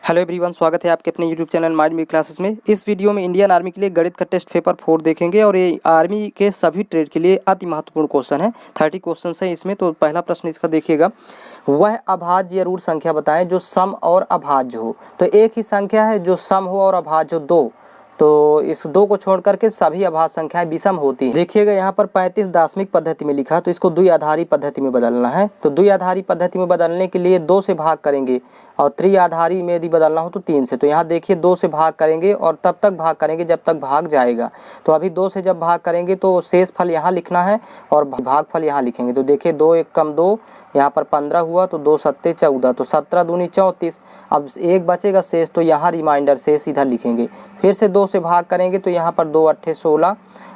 Hello everyone, स्वागत है आपके अपने यूट्यूब चैनल माइंड में क्लासेस में। इस वीडियो में इंडियन आर्मी के लिए गणित का टेस्ट पेपर 4 देखेंगे और ये आर्मी के सभी ट्रेड के लिए अति महत्वपूर्ण क्वेश्चन है। 30 क्वेश्चन है इसमें। तो पहला प्रश्न इसका देखिएगा, वह अभाज्य रूट संख्या बताएं जो सम और अभाज्य हो। तो एक ही संख्या है जो सम हो और अभाज्य हो दो, तो इस दो को छोड़ करके सभी अभाज्य संख्याएं विषम होती हैं। देखिएगा यहाँ पर 35 दार्शनिक पद्धति में लिखा, तो इसको द्विआधारी पद्धति में बदलना है। तो द्विआधारी पद्धति में बदलने के लिए 2 से भाग करेंगे और त्रिआधारी में यदि बदलना हो तो 3 से। तो यहाँ देखिए 2 से भाग करेंगे और तब तक भाग करेंगे जब तक भाग जाएगा। तो अभी 2 से जब भाग करेंगे तो शेष फल यहाँ लिखना है और भागफल यहाँ लिखेंगे। तो देखिए 2 एक कम 2, यहाँ पर 15 हुआ तो 2 सत्ते 14, तो 17 दूनी 34। अब एक बचेगा शेष, तो यहाँ रिमाइंडर शेष इधर लिखेंगे। फिर से 2 से भाग करेंगे तो यहाँ पर 2 अट्ठे 16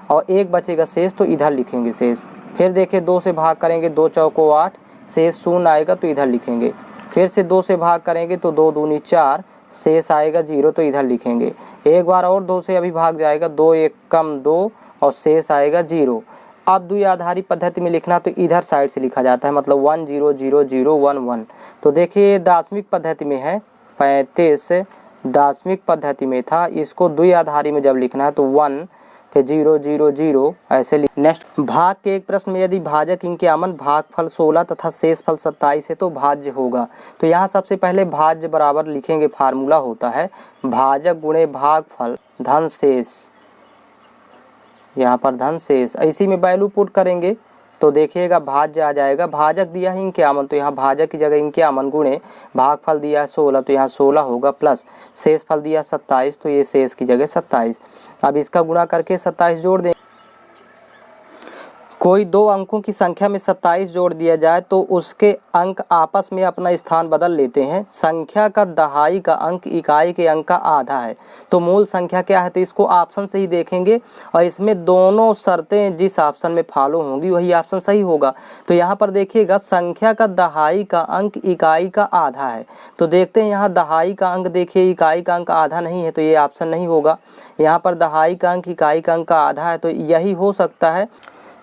और एक बचेगा शेष, तो इधर लिखेंगे शेष। फिर देखिए 2 से भाग करेंगे 2 चौको 8, शेष 0 आएगा तो इधर लिखेंगे। फिर से 2 से भाग करेंगे तो 2 दूनी 4, शेष आएगा 0, तो इधर लिखेंगे। एक बार और 2 से अभी भाग जाएगा, 2 एक कम 2 और शेष आएगा 0। अब द्विआधारी पद्धति में लिखना तो इधर साइड से लिखा जाता है, मतलब 1 0 0 0 1 1। तो देखिए दार्शनिक पद्धति में है 35, दार्शनिक पद्धति में था। इसको द्विआधारी में जब लिखना है तो 1 फिर 0 0 0 ऐसे लिख। नेक्स्ट, भाग के एक प्रश्न में यदि भाजक इंक्यामन भागफल 16 तथा शेष फल 27 है तो भाज्य होगा। तो यहाँ सबसे पहले भाज्य बराबर लिखेंगे, फार्मूला होता है भाजक गुणे भागफल धन शेष, यहाँ पर धन शेष। इसी में वैल्यू पुट करेंगे तो देखिएगा भाज्य आ जाएगा। भाजक दिया है इंक्यामन, तो यहाँ भाजक की जगह इंक्यामन गुणे भागफल दिया है 16, तो यहाँ 16 होगा, प्लस शेष फल दिया 27, तो ये शेष की जगह 27। अब इसका गुणा करके 27 जोड़ दें। कोई दो अंकों की संख्या में 27 जोड़ दिया जाए तो उसके अंक आपस में अपना स्थान बदल लेते हैं। संख्या का दहाई का अंक इकाई के अंक का आधा है, तो मूल संख्या क्या है। तो इसको ऑप्शन से ही देखेंगे और इसमें दोनों शर्तें जिस ऑप्शन में फॉलो होंगी वही ऑप्शन सही होगा। तो यहाँ पर देखिएगा संख्या का दहाई का अंक इकाई का आधा है, तो देखते हैं यहाँ दहाई का अंक, देखिए इकाई का अंक आधा नहीं है तो ये ऑप्शन नहीं होगा। यहाँ पर दहाई का अंक इकाई का अंक का आधा है, तो यही हो सकता है।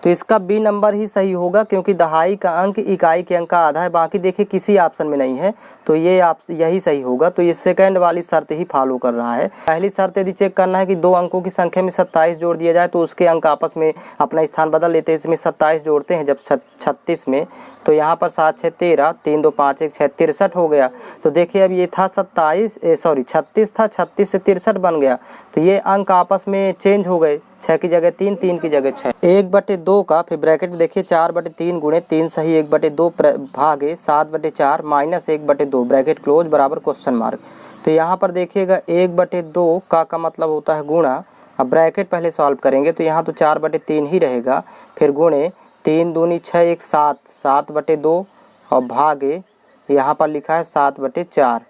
तो इसका बी नंबर ही सही होगा, क्योंकि दहाई का अंक इकाई के अंक का आधा है। बाकी देखिए किसी ऑप्शन में नहीं है, तो ये यही सही होगा। तो ये सेकंड वाली शर्त ही फॉलो कर रहा है। पहली शर्त यदि चेक करना है कि दो अंकों की संख्या में 27 जोड़ दिया जाए तो उसके अंक आपस में अपना स्थान बदल लेते हैं। इसमें 27 जोड़ते हैं जब 36 में, तो यहाँ पर 7 6 13, 3 2 5 1 6 63 हो गया। तो देखिए अब ये था 36 था, 36 से 63 बन गया, तो ये अंक आपस में चेंज हो गए, 6 की जगह 3, 3 की जगह 6। 1/2 का फिर ब्रैकेट में देखिए 4/3 गुणे 3 सही 1/2 भागे 7/4 माइनस 1/2 ब्रैकेट क्लोज बराबर क्वेश्चन मार्क। तो यहाँ पर देखिएगा 1/2 का मतलब होता है गुणा। अब ब्रैकेट पहले सॉल्व करेंगे तो यहाँ तो 4/3 ही रहेगा, फिर गुणे 3 दूनी 6 1 7, 7/2 और भागे यहाँ पर लिखा है 7/4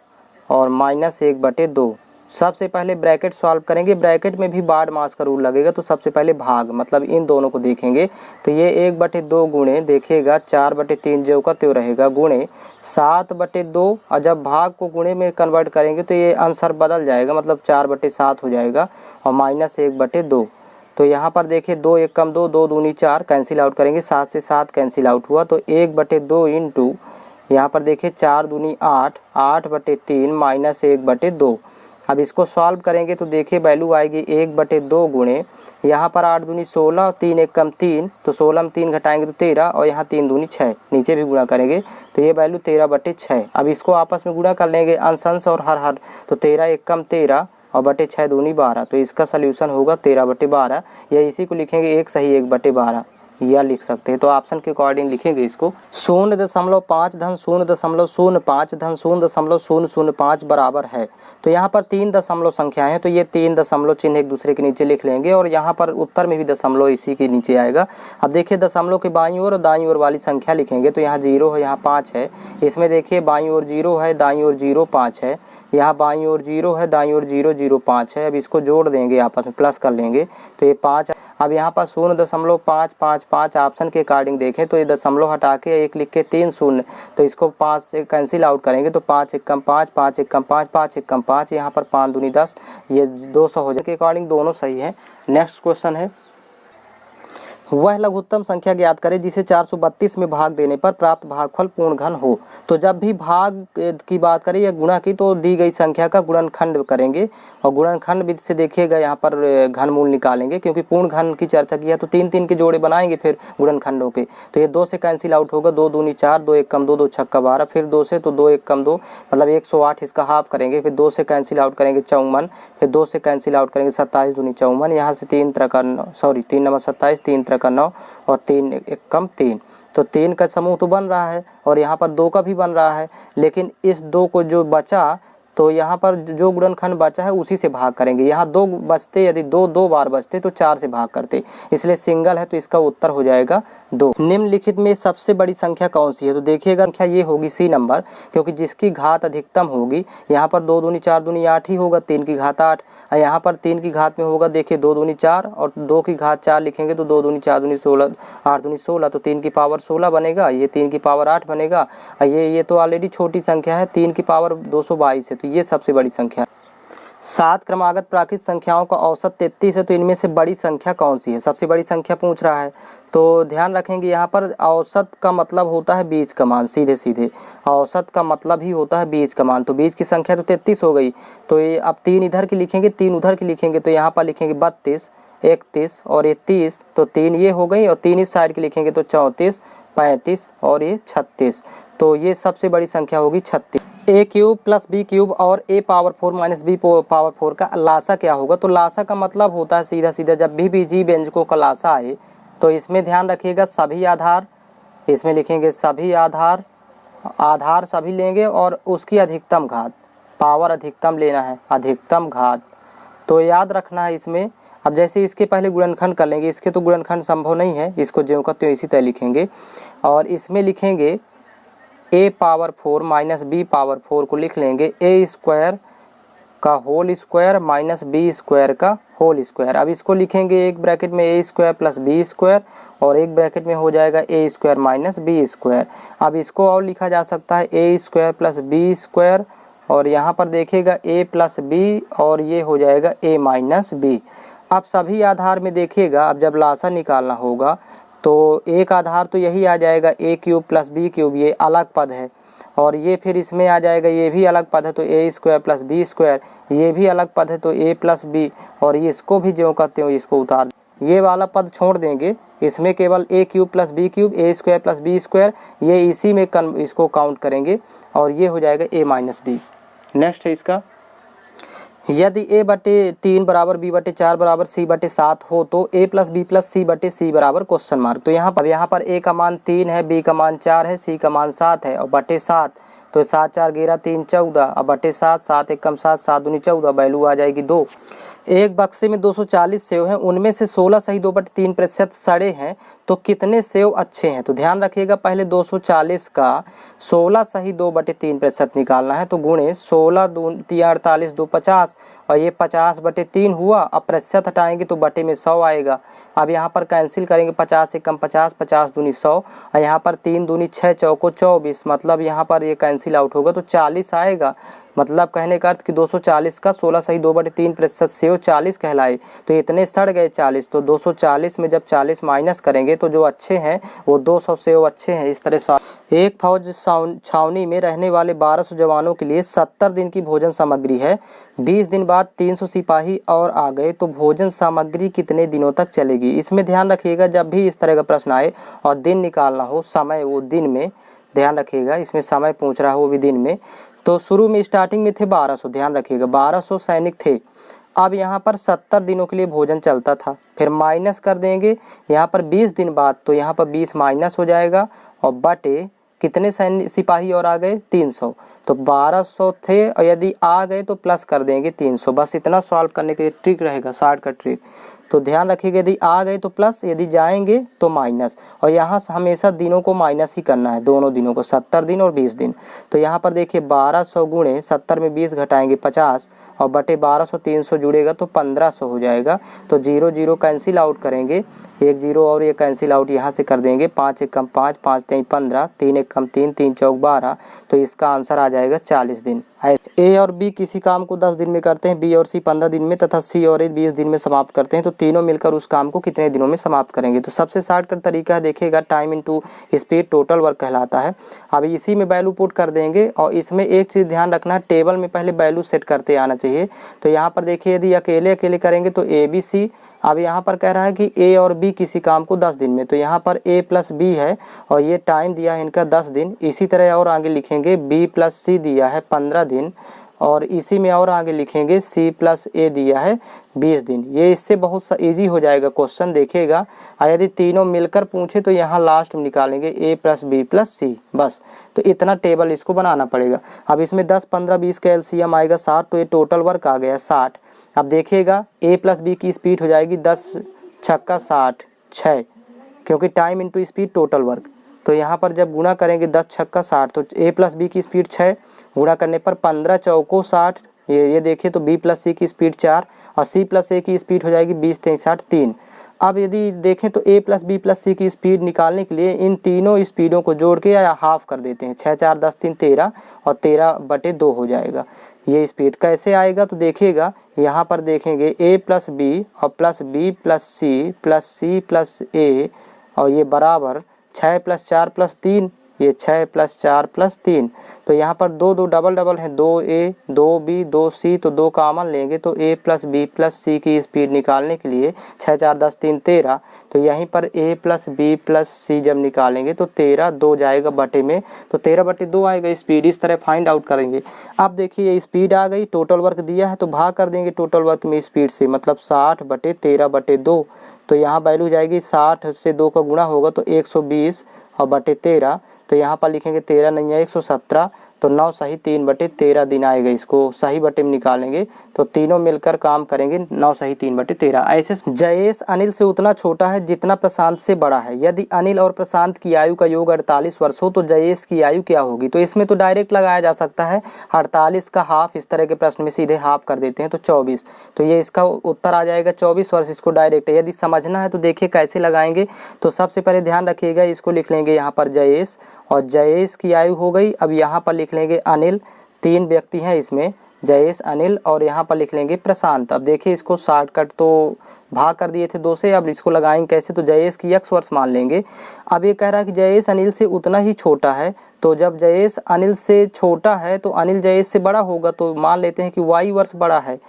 और माइनस 1/2। सबसे पहले ब्रैकेट सॉल्व करेंगे, ब्रैकेट में भी बाड मास का रूल लगेगा, तो सबसे पहले भाग मतलब इन दोनों को देखेंगे। तो ये 1/2 गुणे देखिएगा 4/3 जो का त्यों रहेगा गुणे 7/2, और जब भाग को गुणे में कन्वर्ट करेंगे तो ये आंसर बदल जाएगा, मतलब 4/7 हो जाएगा और माइनस 1/2। तो यहाँ पर देखिए 2 एक कम 2, 2 दूनी 4 कैंसिल आउट करेंगे, 7 से 7 कैंसिल आउट हुआ, तो 1/2 इंटू यहाँ पर देखिए 4 दूनी 8, 8/3 माइनस 1/2। अब इसको सॉल्व करेंगे तो देखिए वैल्यू आएगी 1/2 गुणे यहाँ पर 8 दूनी 16, 3 एक कम 3, तो 16 में 3 घटाएंगे तो 13 और यहाँ 3 दूनी 6, नीचे भी गुणा करेंगे तो ये वैल्यू 13/6। अब इसको आपस में गुणा कर लेंगे अंश और हर, तो 13 एक कम 13 और बटे 6 दूनी 12, तो इसका सल्यूशन होगा 13/12, या इसी को लिखेंगे 1 सही 1/12 या लिख सकते हैं। तो ऑप्शन के अकॉर्डिंग लिखेंगे इसको 0.5 धन 0.05 धन 0.005 बराबर है। तो यहाँ पर 3 दशमलव संख्याएं हैं, तो ये 3 दशमलव चिन्ह एक दूसरे के नीचे लिख लेंगे और यहाँ पर उत्तर में भी दशमलव इसी के नीचे आएगा। अब देखिए दशमलव के बाईं ओर और दाईं ओर वाली संख्या लिखेंगे, तो यहाँ 0 है, यहाँ 5 है। इसमें देखिए बाईं ओर 0 है, दाईं ओर 0 5 है, यहाँ बाईं ओर 0 है, दाईं ओर 0 0 5 है। अब इसको जोड़ देंगे, आपस में प्लस कर लेंगे तो ये 5। अब यहाँ पर 0.555 ऑप्शन के अकॉर्डिंग देखें तो ये दशमलव हटा के 1 लिख के 3 शून्य, तो इसको 5 से कैंसिल आउट करेंगे तो 5 एक कम 5, 5 एक कम 5, 5 एक कम 5, यहाँ पर 5 दूनी 10, ये 200 हो जाए। के अकॉर्डिंग दोनों सही है। नेक्स्ट क्वेश्चन है, वह लघुत्तम संख्या ज्ञात करें जिसे 432 में भाग देने पर प्राप्त भागफल पूर्ण घन हो। तो जब भी भाग की बात करें या गुणा की तो दी गई संख्या का गुणनखंड करेंगे और गुणनखंड विधि से देखिएगा यहाँ पर घनमूल निकालेंगे, क्योंकि पूर्ण घन की चर्चा की है तो 3 3 के जोड़े बनाएंगे फिर गुणनखंडों के। तो ये 2 से कैंसिल आउट होगा, 2 दूनी 4, 2 1 कम 2, 2 छक्का 12, फिर 2 से तो 2 1 कम 2 मतलब 108, इसका हाफ करेंगे, फिर 2 से कैंसिल आउट करेंगे 54, फिर 2 से कैंसिल आउट करेंगे 27 दूनी 54, यहाँ से 3 3 नंबर 27, 3 3 9 और 3 1 कम 3, तो 3 का समूह तो बन रहा है और यहाँ पर 2 का भी बन रहा है, लेकिन इस 2 को जो बचा तो यहाँ पर जो गुणनखंड बचा है उसी से भाग करेंगे। यहाँ 2 बचते, यदि 2 बार बचते तो 4 से भाग करते, इसलिए सिंगल है तो इसका उत्तर हो जाएगा 2। निम्नलिखित में सबसे बड़ी संख्या कौन सी है? तो देखिएगा संख्या ये होगी सी नंबर, क्योंकि जिसकी घात अधिकतम होगी। यहाँ पर 2 दूनी 4 दूनी 8 ही होगा, 3 की घात 8, और यहाँ पर 3 की घात में होगा देखिए 2 दूनी 4 और 2 की घात 4 लिखेंगे तो 2 दूनी 4 दूनी 16, 8 दूनी 16, तो 3 की पावर 16 बनेगा, ये 3 की पावर 8 बनेगा, और ये तो ऑलरेडी छोटी संख्या है, 3 की पावर 222 है, तो ये सबसे बड़ी संख्या है। 7 क्रमागत प्राकृत संख्याओं का औसत 33 है, तो इनमें से बड़ी संख्या कौन सी है? सबसे बड़ी संख्या पूछ रहा है, तो ध्यान रखेंगे यहाँ पर औसत का मतलब होता है बीज का मान, सीधे सीधे औसत का मतलब ही होता है बीज का मान। तो बीज की संख्या तो 33 हो गई, तो ये अब 3 इधर की लिखेंगे 3 उधर की लिखेंगे, तो यहाँ पर लिखेंगे 32, 31 और ये 30, तो 3 ये हो गई, और 3 इस साइड की लिखेंगे तो 34, 35 और ये 36, तो ये सबसे बड़ी संख्या होगी 36। ए क्यूब प्लस बी क्यूब और ए पावर 4 माइनस बी पावर 4 का लासा क्या होगा? तो लासा का मतलब होता है सीधा सीधा जब भी जी व्यंजकों का लासा आए तो इसमें ध्यान रखिएगा सभी आधार, इसमें लिखेंगे सभी आधार, आधार सभी लेंगे और उसकी अधिकतम घात, पावर अधिकतम लेना है, अधिकतम घात, तो याद रखना है इसमें। अब जैसे इसके पहले गुणनखंड कर लेंगे, इसके तो गुणनखंड संभव नहीं है, इसको ज्यों का त्यों इसी तरह लिखेंगे, और इसमें लिखेंगे a power 4 minus b power 4 को लिख लेंगे ए स्क्वायर का whole square minus b square का होल स्क्वायर। अब इसको लिखेंगे एक ब्रैकेट में a square plus B square और एक ब्रैकेट में हो जाएगा a square minus b square. अब इसको और लिखा जा सकता है a square plus B square, और यहाँ पर देखिएगा ए प्लस बी और ये हो जाएगा ए माइनस बी। अब सभी आधार में देखिएगा, अब जब लासा निकालना होगा तो एक आधार तो यही आ जाएगा ए क्यूब प्लस बी क्यूब, ये अलग पद है, और ये फिर इसमें आ जाएगा, ये भी अलग पद है तो ए स्क्वायर प्लस बी स्क्वायर, ये भी अलग पद है तो ए प्लस बी, और ये इसको भी ज्यों कहते हो इसको उतार, ये वाला पद छोड़ देंगे, इसमें केवल ए क्यूब प्लस बी क्यूब, ए स्क्वायर प्लस बी स्क्वायर, ये इसी में इसको काउंट करेंगे और ये हो जाएगा ए माइनस बी। नेक्स्ट है इसका, यदि a बटे 3 बराबर b बटे 4 बराबर c बटे 7 हो तो a plus B plus c बटे c बराबर क्वेश्चन मार्क। तो यहाँ पर a का मान 3 है, b का मान 4 है, c का मान 7 है और बटे 7, तो 7 4 11 3 14 और बटे 7, 7 1 कम 7, 7 दूनी 14, वैल्यू आ जाएगी 2। एक बक्से में 240 सेव हैं, उनमें से 16 सही 2/3% सड़े हैं, तो कितने सेव अच्छे हैं? तो ध्यान रखिएगा पहले 240 का 16 सही 2/3% निकालना है, तो गुणे 16 दूनी 48 2 50 और ये 50/3 हुआ। अब प्रतिशत हटाएंगे तो बटे में 100 आएगा। अब यहाँ पर कैंसिल करेंगे, 50 से कम 50, 50 दूनी 100 और यहाँ पर 3 दूनी 6 चौको 24, मतलब यहाँ पर ये कैंसिल आउट होगा तो 40 आएगा। मतलब कहने का अर्थ कि 240 का 16 सही 2/3% सेव 40 कहलाए, तो इतने सड़ गए 40, तो 240 में जब 40 माइनस करेंगे तो जो अच्छे हैं वो 200 सेव अच्छे हैं। इस तरह से एक फौज छावनी में रहने वाले 1200 जवानों के लिए 70 दिन की भोजन सामग्री है, 20 दिन बाद 300 सिपाही और आ गए, तो भोजन सामग्री कितने दिनों तक चलेगी? इसमें ध्यान रखिएगा जब भी इस तरह का प्रश्न आए और दिन निकालना हो, समय वो दिन में ध्यान रखिएगा, इसमें समय पूछ रहा हो वो भी दिन में। तो शुरू में स्टार्टिंग में थे 1200, ध्यान रखिएगा 1200 सैनिक थे। अब यहाँ पर 70 दिनों के लिए भोजन चलता था, फिर माइनस कर देंगे यहाँ पर 20 दिन बाद, तो यहाँ पर 20 माइनस हो जाएगा और बटे कितने सैनिक सिपाही और आ गए 300, तो 1200 थे और यदि आ गए तो प्लस कर देंगे 300। बस इतना सॉल्व करने के लिए ट्रिक रहेगा, शॉर्टकट ट्रिक। तो ध्यान रखिएगा यदि आ गए तो प्लस, यदि जाएंगे तो माइनस, और यहाँ हमेशा दिनों को माइनस ही करना है, दोनों दिनों को, 70 दिन और 20 दिन। तो यहाँ पर देखिए 1200 गुणे 70 में 20 घटाएंगे 50 और बटे 1200 300 जुड़ेगा तो 1500 हो जाएगा। तो 0 0 कैंसिल आउट करेंगे, 1 0 और ये कैंसिल आउट यहाँ से कर देंगे, 5 1 कम 5, 5 3 15, 3 1 कम 3, 3 चौक 12। तो इसका आंसर आ जाएगा 40 दिन। ए और बी किसी काम को 10 दिन में करते हैं, बी और सी 15 दिन में तथा सी और ए 20 दिन में समाप्त करते हैं, तो तीनों मिलकर उस काम को कितने दिनों में समाप्त करेंगे। तो सबसे शॉर्टकट तरीका देखिएगा, time into speed total work कहलाता है। अब इसी में वैल्यू पुट कर देंगे और इसमें एक चीज़ ध्यान रखना है, टेबल में पहले वैल्यू सेट करते आना चाहिए। तो यहाँ पर देखिए यदि अकेले अकेले करेंगे तो ए बी सी, अब यहाँ पर कह रहा है कि ए और बी किसी काम को 10 दिन में, तो यहाँ पर ए प्लस बी है और ये टाइम दिया है इनका 10 दिन। इसी तरह और आगे लिखेंगे बी प्लस सी दिया है 15 दिन और इसी में और आगे लिखेंगे सी प्लस ए दिया है 20 दिन। ये इससे बहुत सा ईजी हो जाएगा क्वेश्चन, देखिएगा। यदि तीनों मिलकर पूछे तो यहाँ लास्ट में निकालेंगे ए प्लस बी प्लस सी, बस। तो इतना टेबल इसको बनाना पड़ेगा। अब इसमें 10 15 20 का एलसीएम आएगा 60, तो ये टोटल वर्क आ गया 60। अब देखिएगा ए प्लस बी की स्पीड हो जाएगी 10 छक्का 60 6, क्योंकि time into speed total work. तो यहाँ पर जब गुणा करेंगे 10 छक्का 60, तो ए प्लस बी की स्पीड 6, गुणा करने पर 15 चौको 60, ये देखिए तो बी प्लस सी की स्पीड 4 और सी प्लस ए की स्पीड हो जाएगी 20 3 60 3। अब यदि देखें तो ए प्लस बी प्लस सी की स्पीड निकालने के लिए इन तीनों स्पीडों को जोड़ के या हाफ कर देते हैं, 6 4 10 3 13 और 13/2 हो जाएगा। ये स्पीड कैसे आएगा तो देखिएगा, यहाँ पर देखेंगे ए प्लस बी और plus B plus C plus A और ये बराबर 6 + 4 + 3, ये 6 + 4 + 3। तो यहाँ पर 2 2 डबल डबल है, 2a 2b 2c, तो 2 कॉमन लेंगे तो a plus B plus c की स्पीड निकालने के लिए 6 4 10 3 13, तो यहीं पर a प्लस बी प्लस सी जब निकालेंगे तो 13 2 जाएगा बटे में, तो 13/2 आएगा स्पीड। इस तरह फाइंड आउट करेंगे। अब देखिए स्पीड आ गई, टोटल वर्क दिया है तो भाग कर देंगे टोटल वर्क में स्पीड से, मतलब 60/13/2। तो यहाँ वैल्यू हो जाएगी 60 से 2 का गुणा होगा तो 120 और बटे 13, तो यहाँ पर लिखेंगे 13 नहीं है 117, तो 9 सही 3/13 दिन आएगा। इसको सही बटे में निकालेंगे तो तीनों मिलकर काम करेंगे, 9 सही 3/13। ऐसे जयेश अनिल से उतना छोटा है जितना प्रशांत से बड़ा है। यदि अनिल और प्रशांत की आयु का योग 48 वर्ष हो तो जयेश की आयु क्या होगी। तो इसमें तो डायरेक्ट लगाया जा सकता है, 48 का हाफ, इस तरह के प्रश्न में सीधे हाफ कर देते हैं तो 24, तो ये इसका उत्तर आ जाएगा 24 वर्ष। इसको डायरेक्ट यदि समझना है तो देखिए कैसे लगाएंगे। तो सबसे पहले ध्यान रखिएगा, इसको लिख लेंगे यहाँ पर जयेश, और जयेश की आयु हो गई। अब यहाँ पर लिख लेंगे अनिल, 3 व्यक्ति हैं इसमें, जयेश अनिल, और यहाँ पर लिख लेंगे प्रशांत। अब देखिए इसको शॉर्टकट तो भाग कर दिए थे 2 से, अब इसको लगाएंगे कैसे, तो जयेश की x वर्ष मान लेंगे। अब ये कह रहा है कि जयेश अनिल से उतना ही छोटा है, तो जब जयेश अनिल से छोटा है तो अनिल जयेश से बड़ा होगा, तो मान लेते हैं कि y वर्ष बड़ा है।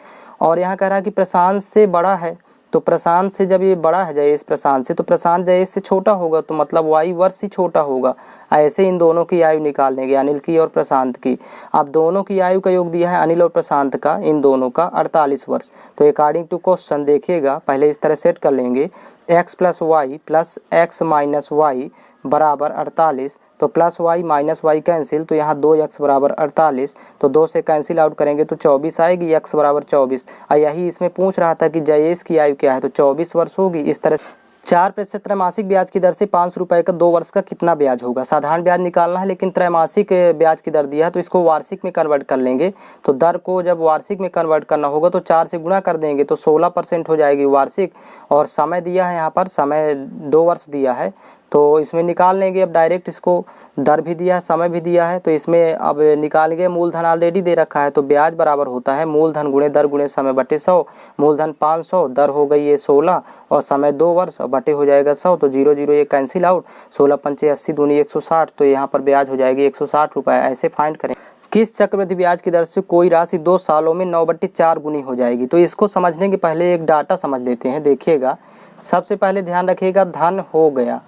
और यहाँ कह रहा है कि प्रशांत से बड़ा है, तो प्रशांत से जब ये बड़ा है जयेश प्रशांत से, तो प्रशांत जयेश से छोटा होगा, तो मतलब y वर्ष ही छोटा होगा। ऐसे इन दोनों की आयु निकालने की, अनिल की और प्रशांत की। अब दोनों की आयु का योग दिया है अनिल और प्रशांत का, इन दोनों का 48 वर्ष। तो अकॉर्डिंग टू क्वेश्चन देखिएगा, पहले इस तरह सेट कर लेंगे, x + y + x - y बराबर 48, तो plus y minus y cancel, तो यहाँ 2x बराबर 48, तो 2 से कैंसिल आउट करेंगे तो 24 आएगी, x बराबर 24। और यही इसमें पूछ रहा था कि जयेश की आयु क्या है, तो 24 वर्ष होगी। इस तरह 4% त्रैमासिक ब्याज की दर से 500 रुपये का 2 वर्ष का कितना ब्याज होगा। साधारण ब्याज निकालना है लेकिन त्रैमासिक ब्याज की दर दिया है तो इसको वार्षिक में कन्वर्ट कर लेंगे। तो दर को जब वार्षिक में कन्वर्ट करना होगा तो 4 से गुणा कर देंगे तो 16% हो जाएगी वार्षिक। और समय दिया है, यहाँ पर समय 2 वर्ष दिया है, तो इसमें निकाल लेंगे। अब डायरेक्ट इसको दर भी दिया है, समय भी दिया है, तो इसमें अब निकालेंगे। मूलधन ऑलरेडी दे रखा है, तो ब्याज बराबर होता है मूलधन गुणे दर गुणे समय बटे 100। मूलधन 500, दर हो गई ये 16 और समय 2 वर्ष, और बटे हो जाएगा 100, तो 0 0 ये कैंसिल आउट। 16 पंचे 80 दूनी 160, तो यहाँ पर ब्याज हो जाएगी 160 रुपये। ऐसे फाइंड करें किस चक्रवृद्धि ब्याज की दर से कोई राशि 2 सालों में 9/4 गुनी हो जाएगी। तो इसको समझने के पहले एक डाटा समझ लेते हैं। देखिएगा, सबसे पहले ध्यान रखिएगा, धन हो गया,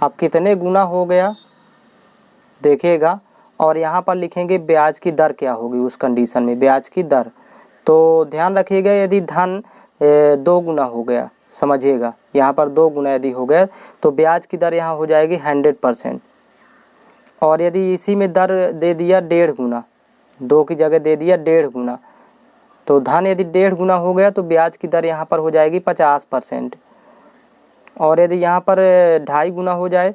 अब कितने गुना हो गया देखिएगा, और यहाँ पर लिखेंगे ब्याज की दर क्या होगी उस कंडीशन में, ब्याज की दर। तो ध्यान रखिएगा, यदि धन 2 गुना हो गया, समझिएगा यहाँ पर 2 गुना यदि हो गया तो ब्याज की दर यहाँ हो जाएगी 100%। और यदि इसी में दर दे दिया 1.5 गुना, 2 की जगह दे दिया 1.5 गुना, तो धन यदि 1.5 गुना हो गया तो ब्याज की दर यहाँ पर हो जाएगी 50%। और यदि यहाँ पर 2.5 गुना हो जाए,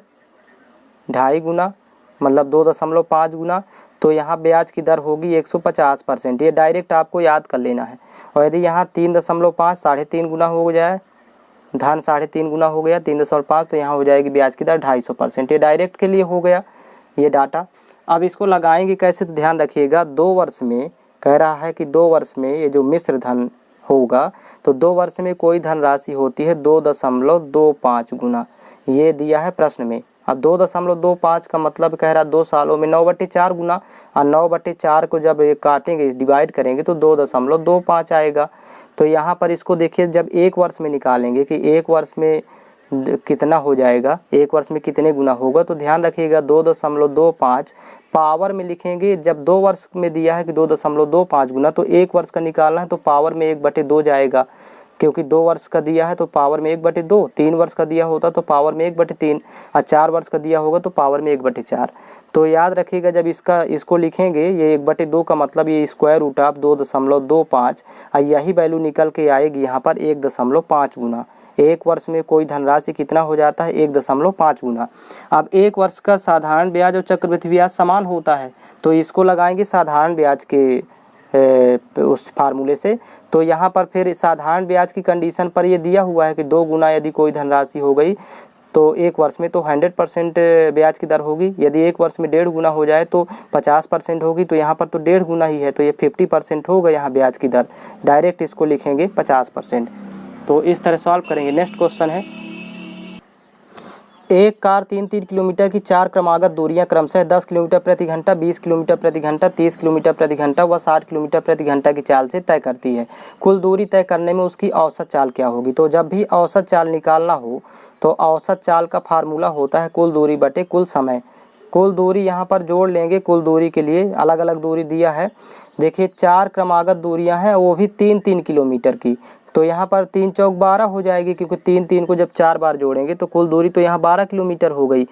2.5 गुना मतलब 2.5 गुना, तो यहाँ ब्याज की दर होगी 150%। ये डायरेक्ट आपको याद कर लेना है। और यदि यहाँ 3.5 3.5 गुना हो जाए, धन 3.5 गुना हो गया 3.5, तो यहाँ हो जाएगी ब्याज की दर 250%। ये डायरेक्ट के लिए हो गया ये डाटा। अब इसको लगाएंगे कैसे, तो ध्यान रखिएगा 2 वर्ष में कह रहा है कि 2 वर्ष में ये जो मिश्र धन होगा, तो 2 वर्ष में कोई धनराशि होती है 2.25 गुना, ये दिया है प्रश्न में। अब 2.25 का मतलब कह रहा 2 सालों में 9/4 गुना, और 9/4 को जब ये काटेंगे डिवाइड करेंगे तो 2.25 आएगा। तो यहाँ पर इसको देखिए जब 1 वर्ष में निकालेंगे कि 1 वर्ष में कितना हो जाएगा, 1 वर्ष में कितने गुना होगा, तो ध्यान रखिएगा 2.25 पावर में लिखेंगे। जब 2 वर्ष में दिया है कि 2.25 गुना, तो 1 वर्ष का निकालना है तो पावर में 1/2 जाएगा, क्योंकि 2 वर्ष का दिया है तो पावर में 1/2, 3 वर्ष का दिया होता तो पावर में 1/3, और 4 वर्ष का दिया होगा तो पावर में 1/4। तो याद रखिएगा जब इसको लिखेंगे ये 1/2 का मतलब ये स्क्वायर रूट ऑफ 2.25, और यही वैल्यू निकल के आएगी यहाँ पर 1.5 गुना। 1 वर्ष में कोई धनराशि कितना हो जाता है 1.5 गुना। अब 1 वर्ष का साधारण ब्याज और चक्रवृद्धि ब्याज समान होता है, तो इसको लगाएंगे साधारण ब्याज के उस फार्मूले से। तो यहाँ पर फिर साधारण ब्याज की कंडीशन पर ये दिया हुआ है कि 2 गुना यदि कोई धनराशि हो गई तो 1 वर्ष में तो 100% ब्याज की दर होगी। यदि 1 वर्ष में 1.5 गुना हो जाए तो 50% होगी, तो यहाँ पर तो 1.5 गुना ही है, तो ये 50% होगा यहाँ ब्याज की दर। डायरेक्ट इसको लिखेंगे 50%। तो इस तरह सॉल्व करेंगे। नेक्स्ट क्वेश्चन है, एक कार 3 किलोमीटर की 4 क्रमागत दूरियां क्रमशः 10 किलोमीटर प्रति घंटा, 20 किलोमीटर प्रति घंटा, 30 किलोमीटर प्रति घंटा व 60 किलोमीटर प्रति घंटा की चाल से तय करती है। कुल दूरी तय करने में उसकी औसत चाल क्या होगी। तो जब भी औसत चाल निकालना हो तो औसत चाल का फार्मूला होता है कुल दूरी बटे कुल समय। कुल दूरी यहाँ पर जोड़ लेंगे, कुल दूरी के लिए अलग अलग दूरी दिया है। देखिए 4 क्रमागत दूरियाँ हैं, वो भी 3 किलोमीटर की, तो यहाँ पर 3 चौक 12 हो जाएगी, क्योंकि 3 को जब 4 बार जोड़ेंगे तो कुल दूरी तो यहाँ 12 किलोमीटर हो गई।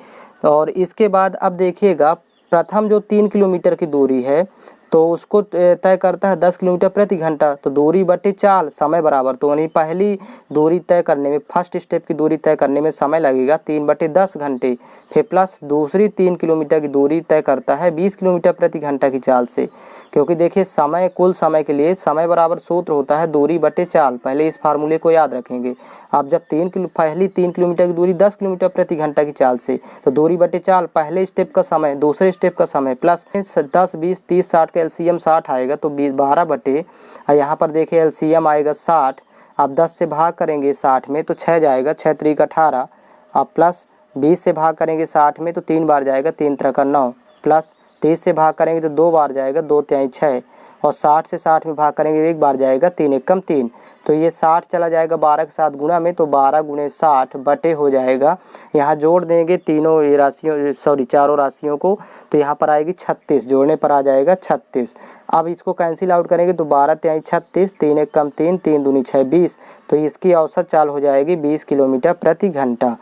और इसके बाद अब देखिएगा प्रथम जो 3 किलोमीटर की दूरी है तो उसको तय करता है 10 किलोमीटर प्रति घंटा, तो दूरी बटे चाल समय बराबर, तो यानी पहली दूरी तय करने में, फर्स्ट स्टेप की दूरी तय करने में समय लगेगा 3/10 घंटे, फिर प्लस दूसरी 3 किलोमीटर की दूरी तय करता है 20 किलोमीटर प्रति घंटा की चाल से। क्योंकि देखिए समय, कुल समय के लिए समय बराबर सूत्र होता है दूरी बटे चाल। पहले इस फार्मूले को याद रखेंगे। अब जब पहली 3 किलोमीटर की दूरी 10 किलोमीटर प्रति घंटा की चाल से, तो दूरी बटे चाल पहले स्टेप का समय, दूसरे स्टेप का समय, प्लस 10 20 30 60 का एलसीएम 60 आएगा, तो 12 बटे, यहाँ पर देखिए एलसीएम आएगा 60। अब 10 से भाग करेंगे 60 में तो 6 जाएगा, 6 3 18, अब प्लस 20 से भाग करेंगे 60 में तो 3 बार जाएगा, 3 3 9, प्लस 30 से भाग करेंगे तो 2 बार जाएगा, 2 3 6, और 60 से 60 में भाग करेंगे 1 बार जाएगा, 3 1 3। तो ये 60 चला जाएगा 12 के साथ गुना में, तो 12 गुणे 60 बटे हो जाएगा, यहाँ जोड़ देंगे तीनों ये राशियों, सॉरी चारों राशियों को, तो यहाँ पर आएगी 36, जोड़ने पर आ जाएगा 36। अब इसको कैंसिल आउट करेंगे तो 12 3 36, 3 1 3, 3 दूनी 6 20, तो इसकी औसत चाल हो जाएगी 20 किलोमीटर प्रति घंटा।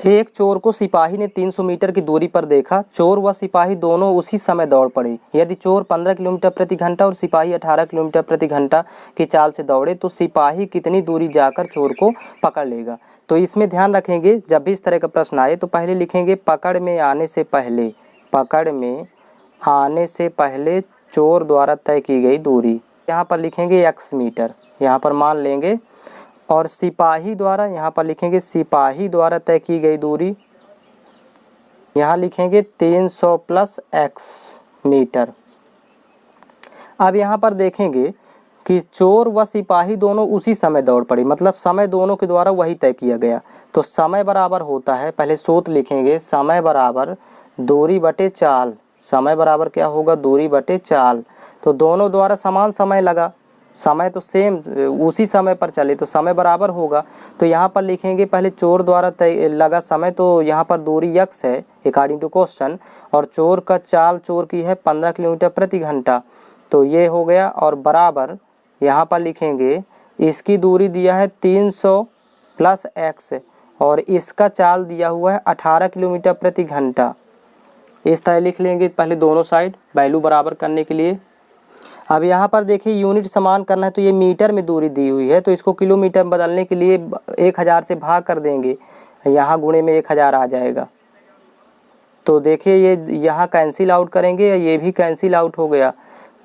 एक चोर को सिपाही ने 300 मीटर की दूरी पर देखा। चोर व सिपाही दोनों उसी समय दौड़ पड़े। यदि चोर 15 किलोमीटर प्रति घंटा और सिपाही 18 किलोमीटर प्रति घंटा की चाल से दौड़े तो सिपाही कितनी दूरी जाकर चोर को पकड़ लेगा। तो इसमें ध्यान रखेंगे जब भी इस तरह का प्रश्न आए तो पहले लिखेंगे पकड़ में आने से पहले, पकड़ में आने से पहले चोर द्वारा तय की गई दूरी, यहाँ पर लिखेंगे x मीटर, यहाँ पर मान लेंगे, और सिपाही द्वारा, यहाँ पर लिखेंगे सिपाही द्वारा तय की गई दूरी, यहाँ लिखेंगे 300 प्लस x मीटर। अब यहाँ पर देखेंगे कि चोर व सिपाही दोनों उसी समय दौड़ पड़े, मतलब समय दोनों के द्वारा वही तय किया गया। तो समय बराबर होता है, पहले सूत्र लिखेंगे, समय बराबर दूरी बटे चाल। समय बराबर क्या होगा, दूरी बटे चाल। तो दोनों द्वारा समान समय लगा, समय तो सेम उसी समय पर चले तो समय बराबर होगा। तो यहाँ पर लिखेंगे पहले चोर द्वारा तय लगा समय, तो यहाँ पर दूरी x है अकॉर्डिंग टू क्वेश्चन, और चोर का चाल चोर की है 15 किलोमीटर प्रति घंटा, तो ये हो गया, और बराबर यहाँ पर लिखेंगे इसकी दूरी दिया है 300 प्लस x, और इसका चाल दिया हुआ है 18 किलोमीटर प्रति घंटा। इस तरह लिख लेंगे पहले दोनों साइड वैल्यू बराबर करने के लिए। अब यहाँ पर देखिए यूनिट समान करना है, तो ये मीटर में दूरी दी हुई है, तो इसको किलोमीटर में बदलने के लिए 1000 से भाग कर देंगे, यहाँ गुणे में 1000 आ जाएगा। तो देखिए ये यहाँ कैंसिल आउट करेंगे या ये भी कैंसिल आउट हो गया,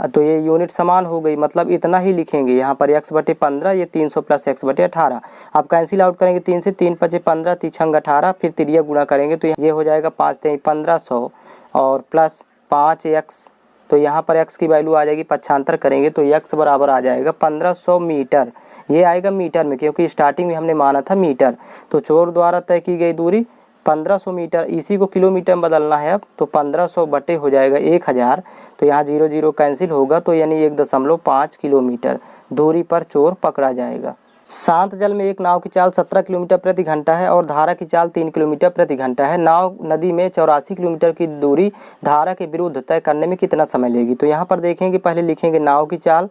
तो ये यूनिट समान हो गई, मतलब इतना ही लिखेंगे यहाँ पर x/15, ये 300 प्लस x/18। अब कैंसिल आउट करेंगे 3 से, 3 × 5 = 15, 3 × 6 = 18, फिर तिरिया गुणा करेंगे तो ये हो जाएगा 5 × 3 = 1500 और प्लस 5x, तो यहाँ पर x की वैल्यू आ जाएगी 75 करेंगे तो x बराबर आ जाएगा 1500 मीटर। ये आएगा मीटर में, क्योंकि स्टार्टिंग में हमने माना था मीटर। तो चोर द्वारा तय की गई दूरी 1500 मीटर, इसी को किलोमीटर में बदलना है अब, तो 1500 बटे हो जाएगा 1000, तो यहाँ 0 0 कैंसिल होगा, तो यानी 1.5 किलोमीटर दूरी पर चोर पकड़ा जाएगा। शांत जल में एक नाव की चाल 17 किलोमीटर प्रति घंटा है और धारा की चाल 3 किलोमीटर प्रति घंटा है। नाव नदी में 84 किलोमीटर की दूरी धारा के विरुद्ध तय करने में कितना समय लेगी। तो यहाँ पर देखेंगे, पहले लिखेंगे नाव की चाल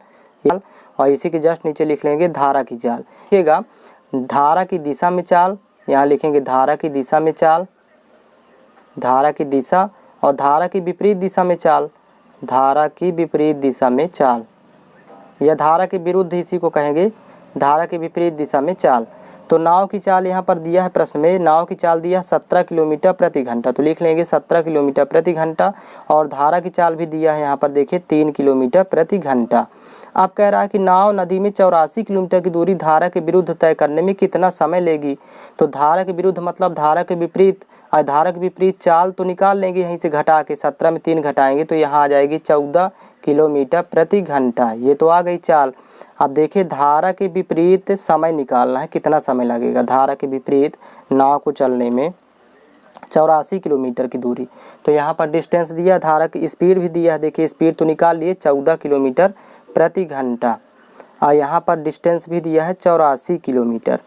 और इसी के जस्ट नीचे लिख लेंगे धारा की चाल। देखिएगा धारा की दिशा में चाल, यहाँ लिखेंगे धारा की दिशा में चाल, धारा की दिशा, और धारा की विपरीत दिशा में चाल, धारा की विपरीत दिशा में चाल, या धारा के विरुद्ध इसी को कहेंगे, धारा के विपरीत दिशा में चाल। तो नाव की चाल यहाँ पर दिया है प्रश्न में, नाव की चाल दिया है 17 किलोमीटर प्रति घंटा, तो लिख लेंगे 17 किलोमीटर प्रति घंटा, और धारा की चाल भी दिया है यहाँ पर देखिए 3 किलोमीटर प्रति घंटा। अब कह रहा है कि नाव नदी में 84 किलोमीटर की दूरी धारा के विरुद्ध तय करने में कितना समय लेगी। तो धारा के विरुद्ध मतलब धारा के विपरीत, और धारा के विपरीत चाल तो निकाल लेंगे यहीं से घटा के, 17 में 3 घटाएंगे तो यहाँ आ जाएगी 14 किलोमीटर प्रति घंटा। ये तो आ गई चाल। अब देखिए धारा के विपरीत समय निकालना है, कितना समय लगेगा धारा के विपरीत नाव को चलने में 84 किलोमीटर की दूरी। तो यहाँ पर डिस्टेंस दिया, धारा की स्पीड भी दिया है, देखिए स्पीड तो निकाल लिए 14 किलोमीटर प्रति घंटा, और यहाँ पर डिस्टेंस भी दिया है 84 किलोमीटर।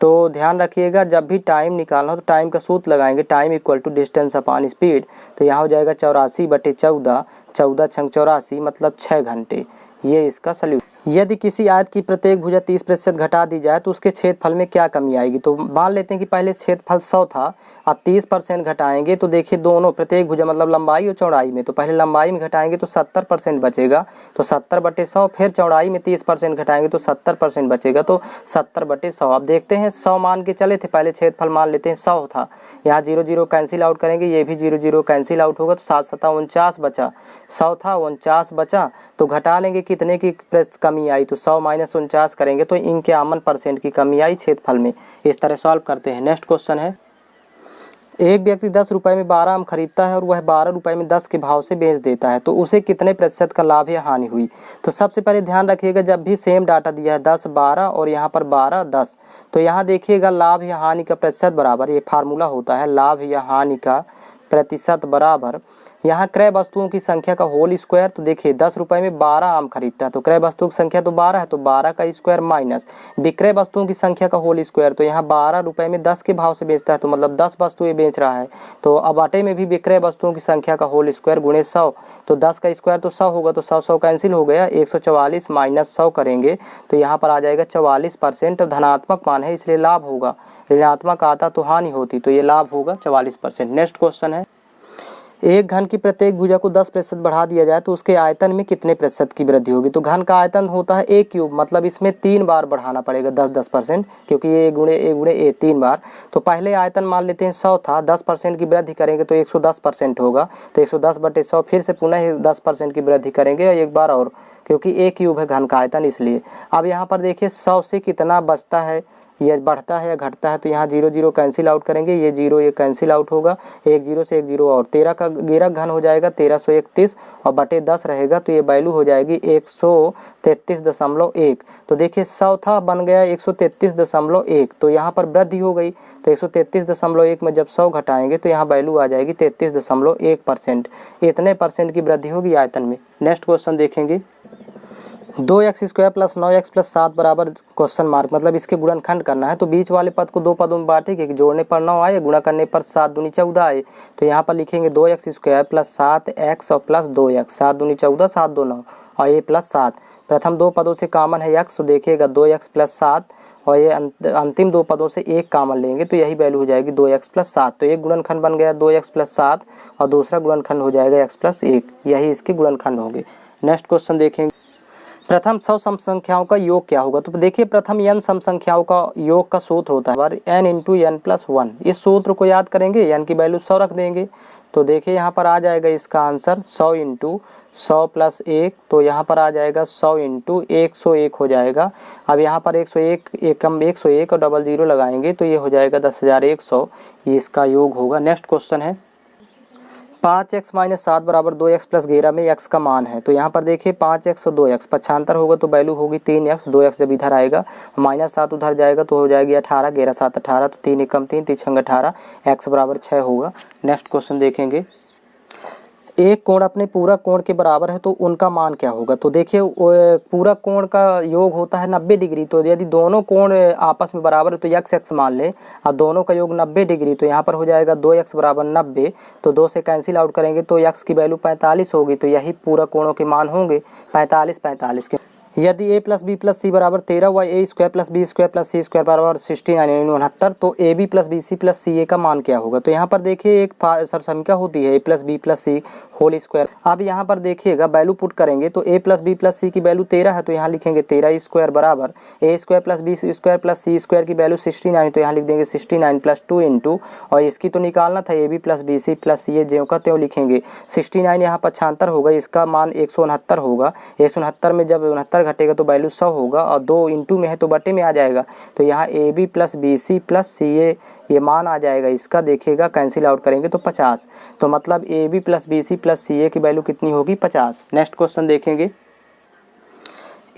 तो ध्यान रखिएगा जब भी टाइम निकालना हो तो टाइम का सूत्र लगाएंगे, time equal to distance upon speed. तो यहाँ हो जाएगा 84/14, 14 × 84 मतलब 6 घंटे। ये इसका सल्यूशन। यदि किसी आयत की प्रत्येक भुजा 30% घटा दी जाए तो उसके क्षेत्रफल में क्या कमी आएगी। तो मान लेते हैं कि पहले क्षेत्रफल 100 था, अब 30% घटाएंगे तो देखिए दोनों प्रत्येक भुजा मतलब लंबाई और चौड़ाई में, तो पहले लंबाई में घटाएंगे तो 70% बचेगा, तो 70/100, फिर चौड़ाई में 30% घटाएंगे तो 70% बचेगा, तो 70/100। अब देखते हैं 100 मान के चले थे, पहले क्षेत्रफल मान लेते हैं 100 था, यहाँ 0 0 कैंसिल आउट करेंगे, ये भी 0 0 कैंसिल आउट होगा, तो 7 7 49 बचा, 100 था 49 बचा, तो घटा लेंगे कितने की कमी आई, तो 100 - 49 करेंगे तो 51% की कमी आई क्षेत्रफल में। इस तरह सॉल्व करते हैं। नेक्स्ट क्वेश्चन है, एक व्यक्ति 10 रुपये में 12 आम खरीदता है और वह 12 रुपये में 10 के भाव से बेच देता है, तो उसे कितने प्रतिशत का लाभ या हानि हुई। तो सबसे पहले ध्यान रखिएगा जब भी सेम डाटा दिया है 10 12 और यहाँ पर 12 10, तो यहाँ देखिएगा लाभ या हानि का प्रतिशत बराबर, ये फार्मूला होता है लाभ या हानि का प्रतिशत बराबर, यहाँ क्रय वस्तुओं की संख्या का होल स्क्वायर। तो देखिए 10 रुपये में 12 आम खरीदता है तो क्रय वस्तुओं की संख्या तो 12 है, तो 12 का स्क्वायर माइनस विक्रय वस्तुओं की संख्या का होल स्क्वायर, तो यहाँ 12 रुपये में 10 के भाव से बेचता है तो मतलब 10 वस्तुएं बेच रहा है, तो अब आटे में भी विक्रय वस्तुओं की संख्या का होल स्क्वायर गुणे 100, तो 10 का स्क्वायर तो 100 होगा, तो 100 कैंसिल हो गया, 144 माइनस 100 करेंगे तो यहाँ पर आ जाएगा 44%। धनात्मक मान है इसलिए लाभ होगा, ऋणात्मक आता तो हानि होती, तो ये लाभ होगा 44%। नेक्स्ट क्वेश्चन है, एक घन की प्रत्येक भुजा को 10% बढ़ा दिया जाए तो उसके आयतन में कितने प्रतिशत की वृद्धि होगी। तो घन का आयतन होता है a क्यूब, मतलब इसमें 3 बार बढ़ाना पड़ेगा 10% क्योंकि ये गुणे a 3 बार। तो पहले आयतन मान लेते हैं 100 था, 10% की वृद्धि करेंगे तो 110% होगा, तो 110/100 फिर से पुनः 10% की वृद्धि करेंगे एक बार और, क्योंकि a क्यूब है घन का आयतन इसलिए। अब यहाँ पर देखिए 100 से कितना बचता है, ये बढ़ता है या घटता है, तो यहाँ 0 0 कैंसिल आउट करेंगे, ये 0 ये कैंसिल आउट होगा, 1 0 से 1 0 और 13 का 11 घन हो जाएगा 1331 और बटे 10 रहेगा, तो ये वैल्यू हो जाएगी 133.1। तो देखिए 100 था बन गया 133.1, तो यहाँ पर वृद्धि हो गई, तो 133.1 में जब 100 घटाएंगे तो यहाँ वैल्यू आ जाएगी 33.1%। इतने परसेंट की वृद्धि होगी आयतन में। नेक्स्ट क्वेश्चन देखेंगे, 2x² + 9x + 7 बराबर क्वेश्चन मार्क, मतलब इसके गुणनखंड करना है। तो बीच वाले पद को 2 पदों में बांटेंगे कि जोड़ने पर 9 आए, गुणा करने पर 7 दूनी 14 आए। तो यहाँ पर लिखेंगे 2x² + 7x और प्लस 2x, 7 दूनी 14 7 2 9 और ये +7। प्रथम 2 पदों से कॉमन है x, तो देखिएगा 2x + 7 और ये अंतिम 2 पदों से एक कॉमन लेंगे तो यही वैल्यू हो जाएगी 2x + 7। तो एक गुणनखंड बन गया 2x + 7 और दूसरा गुणनखंड हो जाएगा x + 1, यही इसके गुणनखंड होंगे। नेक्स्ट क्वेश्चन देखेंगे, प्रथम 100 सम संख्याओं का योग क्या होगा। तो देखिए प्रथम n सम संख्याओं का योग का सूत्र होता है n × n + 1। इस सूत्र को याद करेंगे, n की वैल्यू 100 रख देंगे तो देखिए यहाँ पर आ जाएगा इसका आंसर 100 इंटू 100 प्लस 1, तो यहाँ पर आ जाएगा 100 इंटू 101 हो जाएगा। अब यहाँ पर 101 एकम 101 और डबल जीरो लगाएंगे तो ये हो जाएगा 10,100, ये इसका योग होगा। नेक्स्ट क्वेश्चन है 5x माइनस 7 बराबर 2x प्लस 11 में x का मान है। तो यहाँ पर देखिए 5x और 2x पक्षांतर होगा तो वैल्यू होगी 3x, 2x जब इधर आएगा माइनस 7 उधर जाएगा तो हो जाएगी 18, 11 7 18, तो 3 एकम 3 3 छंग 18, x बराबर 6 होगा। नेक्स्ट क्वेश्चन देखेंगे एक कोण अपने पूरा कोण के बराबर है तो उनका मान क्या होगा। तो देखिए पूरा कोण का योग होता है 90 डिग्री, तो यदि दोनों कोण आपस में बराबर है तो x मान लें और दोनों का योग 90 डिग्री, तो यहाँ पर हो जाएगा 2x बराबर 90, तो 2 से कैंसिल आउट करेंगे तो x की वैल्यू 45 होगी, तो यही पूरा कोणों के मान होंगे 45 के। यदि a plus B plus C बराबर 13 व A square plus B square plus C square बराबर 69 तो A B plus B C plus C A का मान क्या होगा। तो यहाँ पर देखिए एक सरसमिका होती है a plus B plus c whole square. अब यहाँ पर देखिएगा वैल्यू पुट करेंगे तो a plus B plus c की वैल्यू 13 है तो यहाँ लिखेंगे 13 स्क्वायर बराबर A square plus B square plus C square की वैल्यू 69, तो यहाँ लिख देंगे 69 प्लस 2 इंटू, और इसकी तो निकालना था A B plus B C plus C A, ज्यों का त्यों लिखेंगे 69, यहाँ पक्षांतर होगा, इसका मान 169 होगा। 169 में जब 69 घटेगा तो वैल्यू 100 होगा, और 2 इंटू में है तो बटे में आ जाएगा, तो यहाँ A B plus B C plus C A ये मान आ जाएगा इसका। देखिएगा कैंसिल आउट करेंगे तो 50, तो मतलब A B plus B C plus C A की वैल्यू कितनी होगी 50। नेक्स्ट क्वेश्चन देखेंगे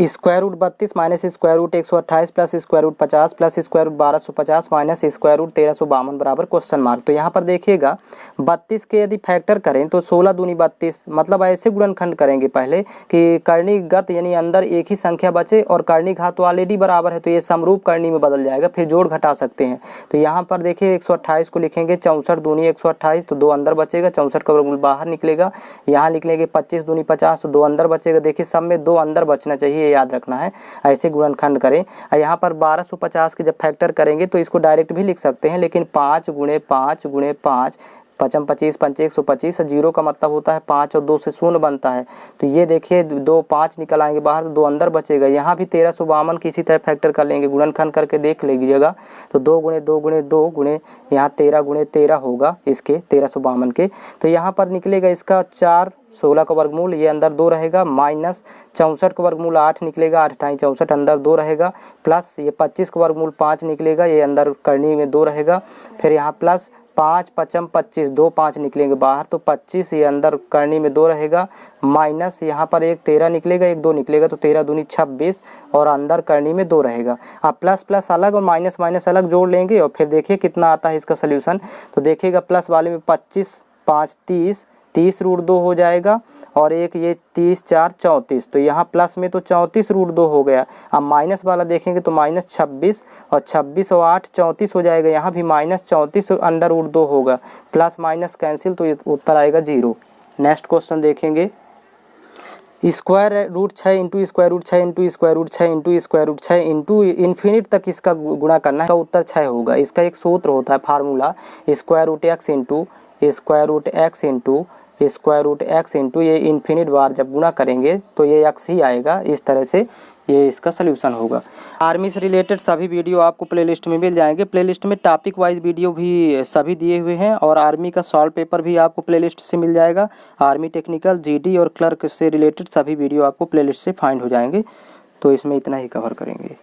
square root 32 minus square root 128 plus square root 50 plus square root 1250 minus square root 1352 बराबर क्वेश्चन मार्क। तो यहाँ पर देखिएगा 32 के यदि फैक्टर करें तो 16 दूनी 32, मतलब ऐसे गुणनखंड करेंगे पहले कि कर्णीगत यानी अंदर एक ही संख्या बचे और कर्णी घात तो ऑलरेडी बराबर है तो ये समरूप कर्णी में बदल जाएगा, फिर जोड़ घटा सकते हैं। तो यहाँ पर देखिए 128 को लिखेंगे 64 दूनी 128, तो 2 अंदर बचेगा, 64 का वर्गमूल बाहर निकलेगा। यहाँ लिख लेंगे 25 दूनी 50, तो 2 अंदर बचेगा। देखिए सब में 2 अंदर बचना चाहिए, याद रखना है, ऐसे गुणनखंड करें। यहाँ पर 1250 के जब फैक्टर करेंगे तो इसको डायरेक्ट भी लिख सकते हैं, लेकिन 5 गुणे 5 गुणे 5 पचम 25 पंच 125, जीरो का मतलब होता है 5 और 2 से 0 बनता है। तो ये देखिए 2 5 निकल आएंगे बाहर, तो 2 अंदर बचेगा। यहाँ भी 1352 की इसी तरह फैक्टर कर लेंगे, गुणनखंड करके देख लीजिएगा। तो 2 गुणे 2 गुणे 2 गुणे यहाँ 13 गुणे 13 होगा इसके 1352 के। तो यहाँ पर निकलेगा इसका 4 16 का वर्गमूल, ये अंदर 2 रहेगा, माइनस 64 का वर्गमूल 8 निकलेगा, 8 × 64 अंदर 2 रहेगा, प्लस ये 25 का वर्गमूल 5 निकलेगा, ये अंदर करनी में 2 रहेगा, फिर यहाँ प्लस 5 पचम 25 2 5 निकलेंगे बाहर, तो 25 ये अंदर करनी में 2 रहेगा, माइनस यहाँ पर एक 13 निकलेगा, एक 2 निकलेगा, तो 13 दूनी 26 और अंदर करनी में 2 रहेगा। अब प्लस प्लस अलग और माइनस माइनस अलग जोड़ लेंगे और फिर देखिए कितना आता है इसका सोल्यूशन। तो देखिएगा प्लस वाले में 25 5 30 30 रूट 2 हो जाएगा, और एक ये 30 4 34, तो यहाँ प्लस में तो 34 रूट 2 हो गया। अब माइनस वाला देखेंगे तो माइनस 26 और 26 और 8 34 हो जाएगा, यहाँ भी माइनस 34 अंडर रूट 2 होगा, प्लस माइनस कैंसिल, तो उत्तर आएगा 0। नेक्स्ट क्वेश्चन देखेंगे square root 6 into square root 6 into square root 6 into square root 6 into infinite तक इसका गुणा करना है, तो उत्तर 6 होगा। इसका एक सूत्र होता है formula, square root x into square root x into square root x into ये इन्फिनिट बार जब गुणा करेंगे तो ये एक्स ही आएगा। इस तरह से ये इसका सलूशन होगा। आर्मी से रिलेटेड सभी वीडियो आपको प्लेलिस्ट में मिल जाएंगे। प्लेलिस्ट में टॉपिक वाइज वीडियो भी सभी दिए हुए हैं, और आर्मी का सॉल्व पेपर भी आपको प्लेलिस्ट से मिल जाएगा। आर्मी टेक्निकल, जीडी और क्लर्क से रिलेटेड सभी वीडियो आपको प्लेलिस्ट से फाइंड हो जाएंगे। तो इसमें इतना ही कवर करेंगे।